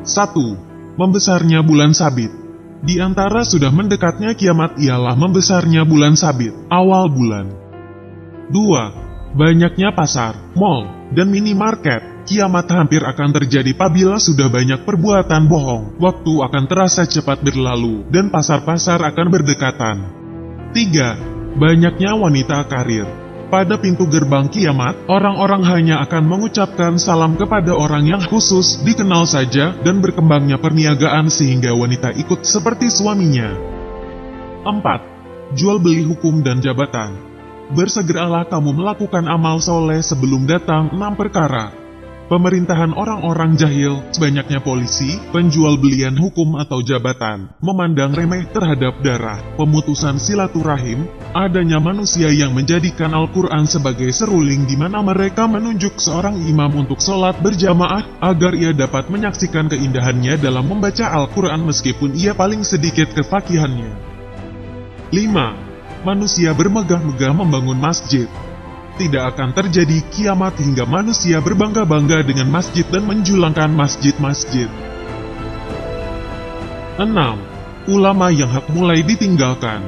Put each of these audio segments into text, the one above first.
1. Membesarnya bulan sabit. Di antara sudah mendekatnya kiamat ialah membesarnya bulan sabit, awal bulan. 2. Banyaknya pasar, mal, dan minimarket. Kiamat hampir akan terjadi apabila sudah banyak perbuatan bohong. Waktu akan terasa cepat berlalu, dan pasar-pasar akan berdekatan. 3. Banyaknya wanita karir. Pada pintu gerbang kiamat, orang-orang hanya akan mengucapkan salam kepada orang yang khusus, dikenal saja, dan berkembangnya perniagaan sehingga wanita ikut seperti suaminya. 4. Jual beli hukum dan jabatan. Bersegeralah kamu melakukan amal soleh sebelum datang 6 perkara. Pemerintahan orang-orang jahil, banyaknya polisi, penjual belian hukum atau jabatan, memandang remeh terhadap darah, pemutusan silaturahim, adanya manusia yang menjadikan Al-Quran sebagai seruling di mana mereka menunjuk seorang imam untuk sholat berjamaah, agar ia dapat menyaksikan keindahannya dalam membaca Al-Quran meskipun ia paling sedikit kefakihannya. 5. Manusia bermegah-megah membangun masjid. Tidak akan terjadi kiamat hingga manusia berbangga-bangga dengan masjid dan menjulangkan masjid-masjid. 6. Ulama yang hak mulai ditinggalkan.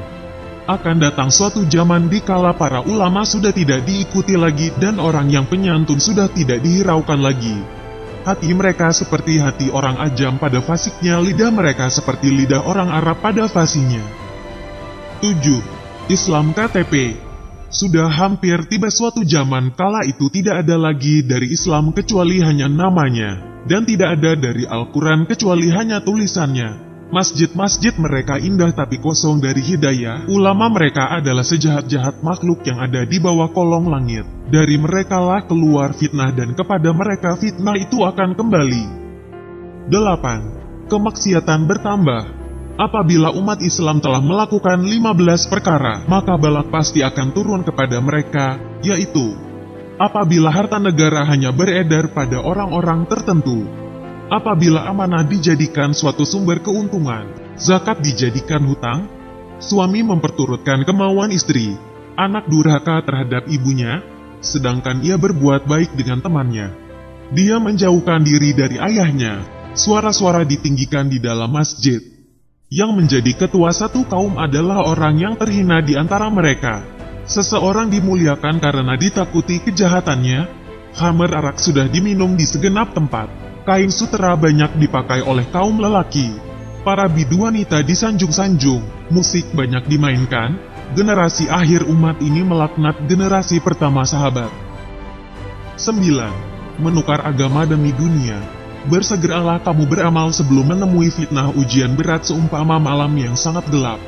Akan datang suatu zaman di kala para ulama sudah tidak diikuti lagi dan orang yang penyantun sudah tidak dihiraukan lagi. Hati mereka seperti hati orang ajam pada fasiknya, lidah mereka seperti lidah orang Arab pada fasinya. 7. Islam KTP. Sudah hampir tiba suatu zaman kala itu tidak ada lagi dari Islam kecuali hanya namanya, dan tidak ada dari Al-Quran kecuali hanya tulisannya. Masjid-masjid mereka indah tapi kosong dari hidayah, ulama mereka adalah sejahat-jahat makhluk yang ada di bawah kolong langit. Dari merekalah keluar fitnah dan kepada mereka fitnah itu akan kembali. 8. Kemaksiatan bertambah. Apabila umat Islam telah melakukan 15 perkara, maka balak pasti akan turun kepada mereka, yaitu: apabila harta negara hanya beredar pada orang-orang tertentu, apabila amanah dijadikan suatu sumber keuntungan, zakat dijadikan hutang, suami memperturutkan kemauan istri, anak durhaka terhadap ibunya, sedangkan ia berbuat baik dengan temannya, dia menjauhkan diri dari ayahnya, suara-suara ditinggikan di dalam masjid. Yang menjadi ketua satu kaum adalah orang yang terhina di antara mereka. Seseorang dimuliakan karena ditakuti kejahatannya. Khamr arak sudah diminum di segenap tempat. Kain sutera banyak dipakai oleh kaum lelaki. Para bidu wanita disanjung-sanjung. Musik banyak dimainkan. Generasi akhir umat ini melaknat generasi pertama sahabat. 9. Menukar agama demi dunia. Bersegeralah kamu beramal sebelum menemui fitnah ujian berat seumpama malam yang sangat gelap.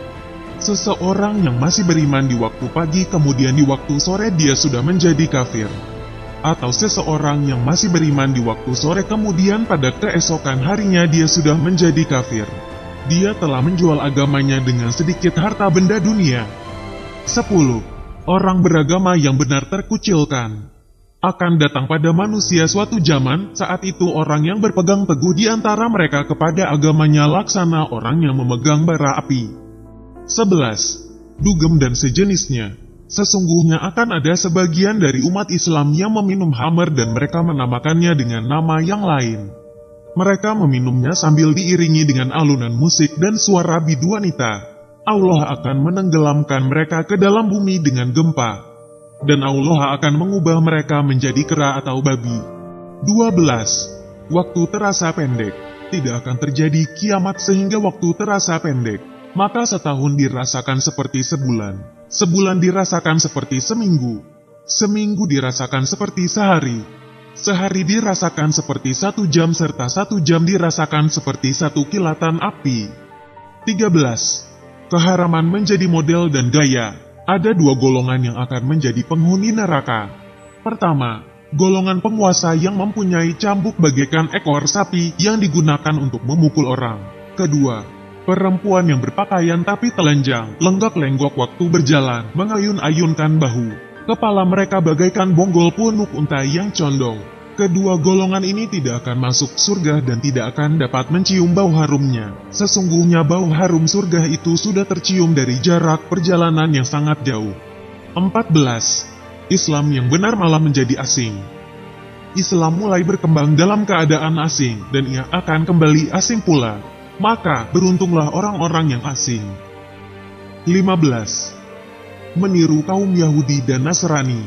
Seseorang yang masih beriman di waktu pagi kemudian di waktu sore dia sudah menjadi kafir. Atau seseorang yang masih beriman di waktu sore kemudian pada keesokan harinya dia sudah menjadi kafir. Dia telah menjual agamanya dengan sedikit harta benda dunia. 10. Orang beragama yang benar terkucilkan. Akan datang pada manusia suatu zaman, saat itu orang yang berpegang teguh di antara mereka kepada agamanya laksana orang yang memegang bara api. 11. Dugem dan sejenisnya. Sesungguhnya akan ada sebagian dari umat Islam yang meminum khamr dan mereka menamakannya dengan nama yang lain. Mereka meminumnya sambil diiringi dengan alunan musik dan suara bidu wanita. Allah akan menenggelamkan mereka ke dalam bumi dengan gempa. Dan Allah akan mengubah mereka menjadi kera atau babi. 12. Waktu terasa pendek. Tidak akan terjadi kiamat sehingga waktu terasa pendek. Maka setahun dirasakan seperti sebulan. Sebulan dirasakan seperti seminggu. Seminggu dirasakan seperti sehari. Sehari dirasakan seperti 1 jam serta 1 jam dirasakan seperti 1 kilatan api. 13. Keharaman menjadi model dan gaya. Ada 2 golongan yang akan menjadi penghuni neraka. Pertama, golongan penguasa yang mempunyai cambuk bagaikan ekor sapi yang digunakan untuk memukul orang. Kedua, perempuan yang berpakaian tapi telanjang, lenggak-lenggok waktu berjalan, mengayun-ayunkan bahu. Kepala mereka bagaikan bonggol punuk unta yang condong. Kedua golongan ini tidak akan masuk surga dan tidak akan dapat mencium bau harumnya. Sesungguhnya bau harum surga itu sudah tercium dari jarak perjalanan yang sangat jauh. 14. Islam yang benar malah menjadi asing. Islam mulai berkembang dalam keadaan asing, dan ia akan kembali asing pula. Maka, beruntunglah orang-orang yang asing. 15. Meniru kaum Yahudi dan Nasrani.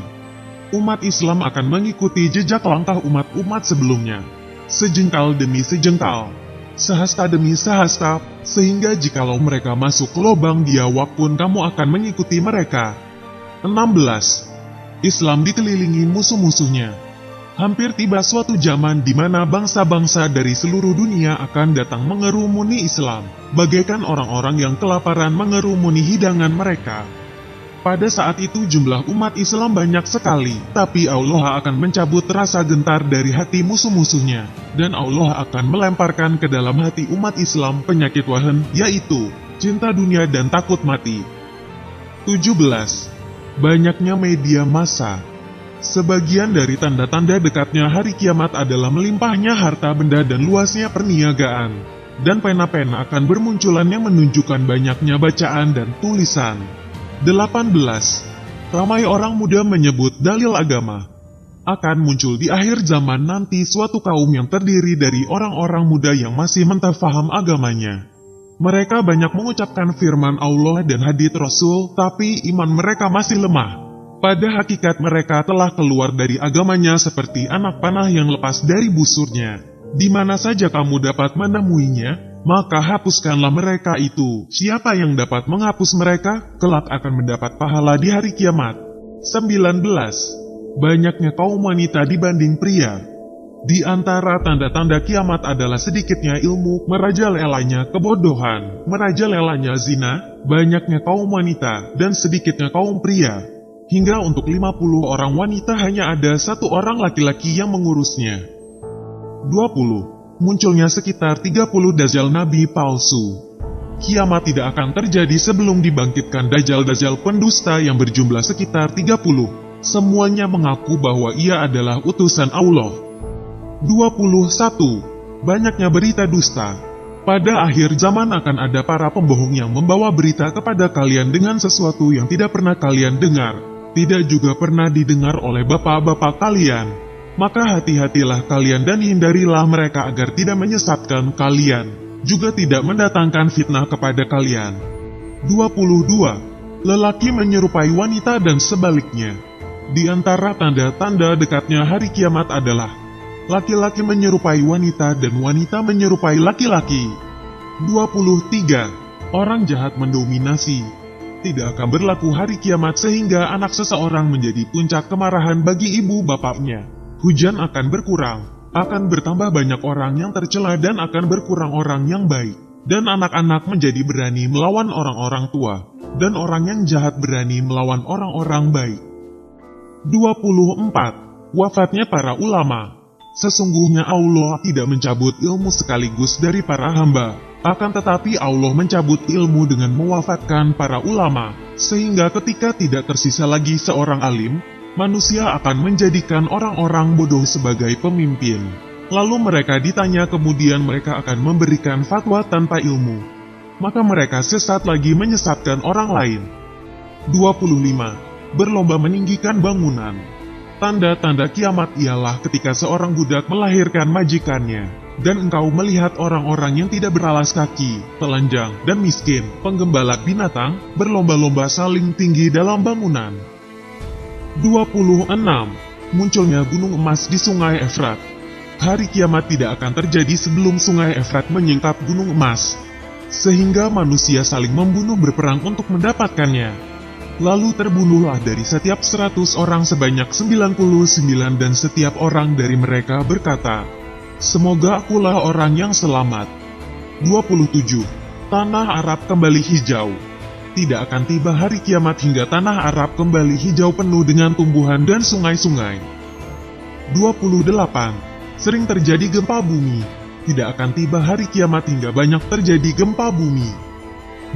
Umat Islam akan mengikuti jejak langkah umat-umat sebelumnya. Sejengkal demi sejengkal, sehasta demi sehasta, sehingga jikalau mereka masuk ke lubang biawak pun kamu akan mengikuti mereka. 16. Islam dikelilingi musuh-musuhnya. Hampir tiba suatu zaman di mana bangsa-bangsa dari seluruh dunia akan datang mengerumuni Islam, bagaikan orang-orang yang kelaparan mengerumuni hidangan mereka. Pada saat itu jumlah umat Islam banyak sekali, tapi Allah akan mencabut rasa gentar dari hati musuh-musuhnya, dan Allah akan melemparkan ke dalam hati umat Islam penyakit wahan, yaitu cinta dunia dan takut mati. 17. Banyaknya media massa. Sebagian dari tanda-tanda dekatnya hari kiamat adalah melimpahnya harta benda dan luasnya perniagaan, dan pena-pena akan bermunculan yang menunjukkan banyaknya bacaan dan tulisan. 18. Ramai orang muda menyebut dalil agama. Akan muncul di akhir zaman nanti suatu kaum yang terdiri dari orang-orang muda yang masih mentah faham agamanya. Mereka banyak mengucapkan firman Allah dan hadits Rasul, tapi iman mereka masih lemah. Pada hakikat mereka telah keluar dari agamanya seperti anak panah yang lepas dari busurnya. Di mana saja kamu dapat menemuinya, maka hapuskanlah mereka itu. Siapa yang dapat menghapus mereka, kelak akan mendapat pahala di hari kiamat. 19. Banyaknya kaum wanita dibanding pria. Di antara tanda-tanda kiamat adalah sedikitnya ilmu, merajalelanya kebodohan, merajalelanya zina, banyaknya kaum wanita, dan sedikitnya kaum pria. Hingga untuk 50 orang wanita hanya ada 1 orang laki-laki yang mengurusnya. 20. Munculnya sekitar 30 dajjal nabi palsu. Kiamat tidak akan terjadi sebelum dibangkitkan dajjal-dajjal pendusta yang berjumlah sekitar 30. Semuanya mengaku bahwa ia adalah utusan Allah. 21. Banyaknya berita dusta. Pada akhir zaman akan ada para pembohong yang membawa berita kepada kalian dengan sesuatu yang tidak pernah kalian dengar, tidak juga pernah didengar oleh bapak-bapak kalian. Maka hati-hatilah kalian dan hindarilah mereka agar tidak menyesatkan kalian, juga tidak mendatangkan fitnah kepada kalian. 22. Lelaki menyerupai wanita dan sebaliknya. Di antara tanda-tanda dekatnya hari kiamat adalah laki-laki menyerupai wanita dan wanita menyerupai laki-laki. 23. Orang jahat mendominasi. Tidak akan berlaku hari kiamat sehingga anak seseorang menjadi puncak kemarahan bagi ibu bapaknya. Hujan akan berkurang, akan bertambah banyak orang yang tercela dan akan berkurang orang yang baik. Dan anak-anak menjadi berani melawan orang-orang tua, dan orang yang jahat berani melawan orang-orang baik. 24. Wafatnya para ulama. Sesungguhnya Allah tidak mencabut ilmu sekaligus dari para hamba, akan tetapi Allah mencabut ilmu dengan mewafatkan para ulama, sehingga ketika tidak tersisa lagi seorang alim, manusia akan menjadikan orang-orang bodoh sebagai pemimpin. Lalu mereka ditanya kemudian mereka akan memberikan fatwa tanpa ilmu. Maka mereka sesat lagi menyesatkan orang lain. 25. Berlomba meninggikan bangunan. Tanda-tanda kiamat ialah ketika seorang budak melahirkan majikannya, dan engkau melihat orang-orang yang tidak beralas kaki, telanjang, dan miskin, penggembala binatang, berlomba-lomba saling tinggi dalam bangunan. 26. Munculnya gunung emas di sungai Efrat. Hari kiamat tidak akan terjadi sebelum sungai Efrat menyingkap gunung emas, sehingga manusia saling membunuh berperang untuk mendapatkannya. Lalu terbunuhlah dari setiap 100 orang sebanyak 99 dan setiap orang dari mereka berkata, "Semoga akulah orang yang selamat." 27. Tanah Arab kembali hijau. Tidak akan tiba hari kiamat hingga tanah Arab kembali hijau penuh dengan tumbuhan dan sungai-sungai. 28. Sering terjadi gempa bumi. Tidak akan tiba hari kiamat hingga banyak terjadi gempa bumi.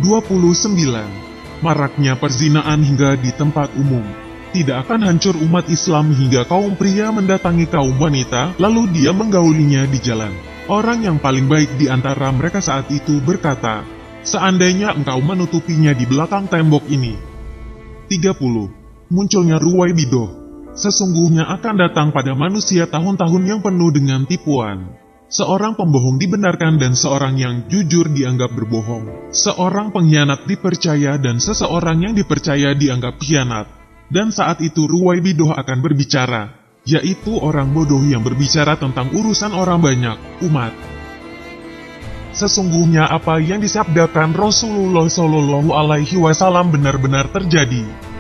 29. Maraknya perzinaan hingga di tempat umum. Tidak akan hancur umat Islam hingga kaum pria mendatangi kaum wanita, lalu dia menggaulinya di jalan. Orang yang paling baik di antara mereka saat itu berkata, "Seandainya engkau menutupinya di belakang tembok ini." 30. Munculnya Ruwaibidah. Sesungguhnya akan datang pada manusia tahun-tahun yang penuh dengan tipuan. Seorang pembohong dibenarkan dan seorang yang jujur dianggap berbohong. Seorang pengkhianat dipercaya dan seseorang yang dipercaya dianggap khianat. Dan saat itu Ruwaibidah akan berbicara, yaitu orang bodoh yang berbicara tentang urusan orang banyak, umat. Sesungguhnya apa yang disabdakan Rasulullah SAW benar-benar terjadi.